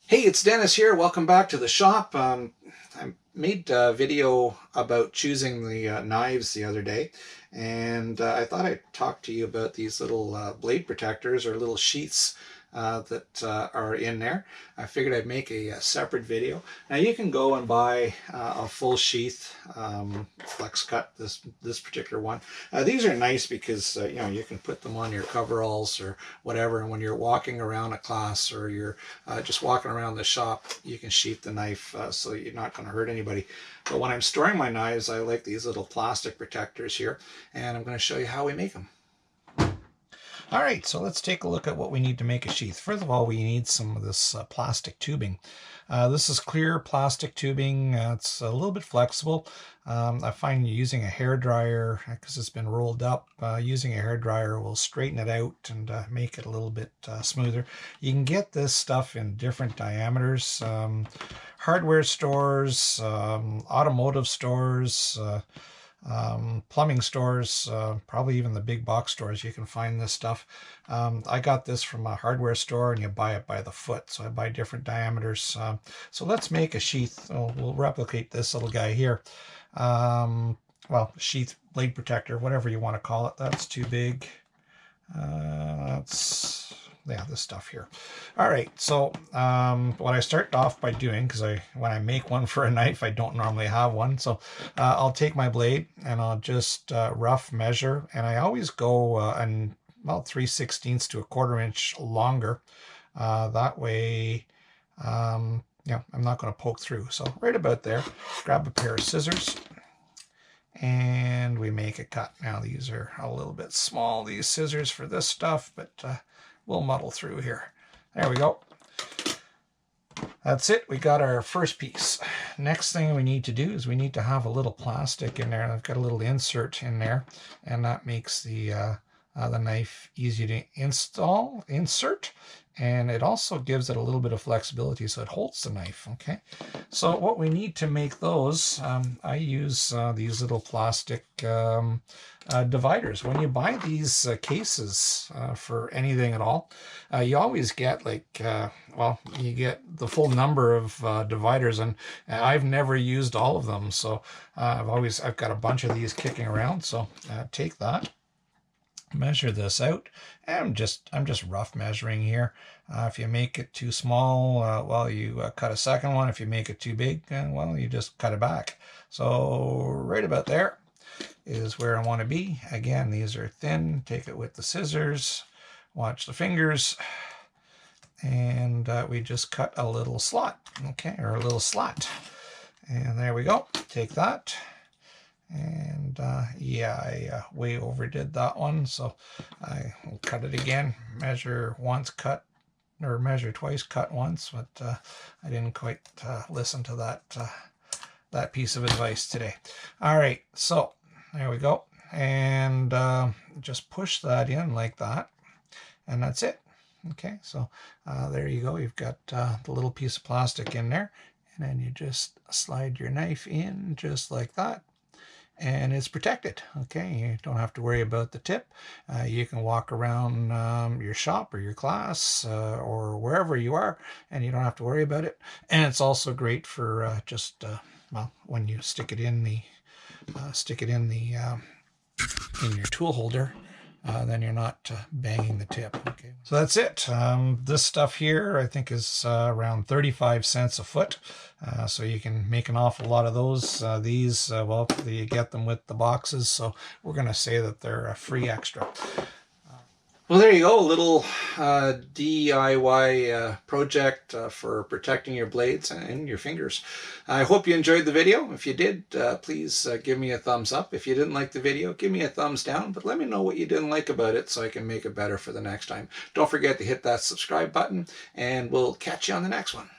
Hey, it's Dennis here. Welcome back to the shop. I made a video about choosing the knives the other day, and I thought I'd talk to you about these little blade protectors or little sheaths that are in there. I figured I'd make a separate video. Now you can go and buy a full sheath flex cut, this particular one. These are nice because you know, you can put them on your coveralls or whatever, and when you're walking around a class or you're just walking around the shop, you can sheath the knife so you're not going to hurt anybody. But when I'm storing my knives, I like these little plastic protectors here, and I'm going to show you how we make them. All right, so let's take a look at what we need to make a sheath. First of all, we need some of this plastic tubing. This is clear plastic tubing. It's a little bit flexible. I find using a hair dryer, because it's been rolled up, using a hair dryer will straighten it out and make it a little bit smoother. You can get this stuff in different diameters. Hardware stores, automotive stores, plumbing stores, probably even the big box stores, you can find this stuff. I got this from a hardware store, and you buy it by the foot, so I buy different diameters. So let's make a sheath. We'll replicate this little guy here. Well, sheath, blade protector, whatever you want to call it. That's too big. Yeah, this stuff here. All right, so what I start off by doing, because when I make one for a knife, I don't normally have one, so I'll take my blade and I'll just rough measure, and I always go about 3/16 to a 1/4 inch longer. That way, yeah, I'm not going to poke through. So right about there, grab a pair of scissors, and we make a cut. Now these are a little bit small, these scissors, for this stuff, but we'll muddle through here. There we go. That's it. We got our first piece. Next thing we need to do is we need to have a little plastic in there. I've got a little insert in there, and that makes the knife easy to insert, and it also gives it a little bit of flexibility so it holds the knife. Okay, so what we need to make those, I use these little plastic dividers. When you buy these cases for anything at all, you always get like, well, you get the full number of dividers, and I've never used all of them, so I've got a bunch of these kicking around. So take that, measure this out, and I'm just rough measuring here. If you make it too small, well, you cut a second one. If you make it too big, well, you just cut it back. So right about there is where I want to be. Again, these are thin. Take it with the scissors, watch the fingers, and we just cut a little slot, okay, or a little slot, and there we go. Take that. And yeah, I way overdid that one, so I will cut it again. Measure once, cut, or measure twice, cut once, but I didn't quite listen to that piece of advice today. All right, so there we go, and just push that in like that, and that's it. Okay, so there you go. You've got the little piece of plastic in there, and then you just slide your knife in just like that, and it's protected. Okay, you don't have to worry about the tip. You can walk around your shop or your class or wherever you are, and you don't have to worry about it. And it's also great for just well, when you stick it in the in your tool holder, then you're not banging the tip. Okay, so that's it. This stuff here I think is around 35 cents a foot, so you can make an awful lot of those. These, well, you get them with the boxes, so we're going to say that they're a free extra. Well, there you go, a little DIY project for protecting your blades and your fingers. I hope you enjoyed the video. If you did, please give me a thumbs up. If you didn't like the video, give me a thumbs down, but let me know what you didn't like about it so I can make it better for the next time. Don't forget to hit that subscribe button, and we'll catch you on the next one.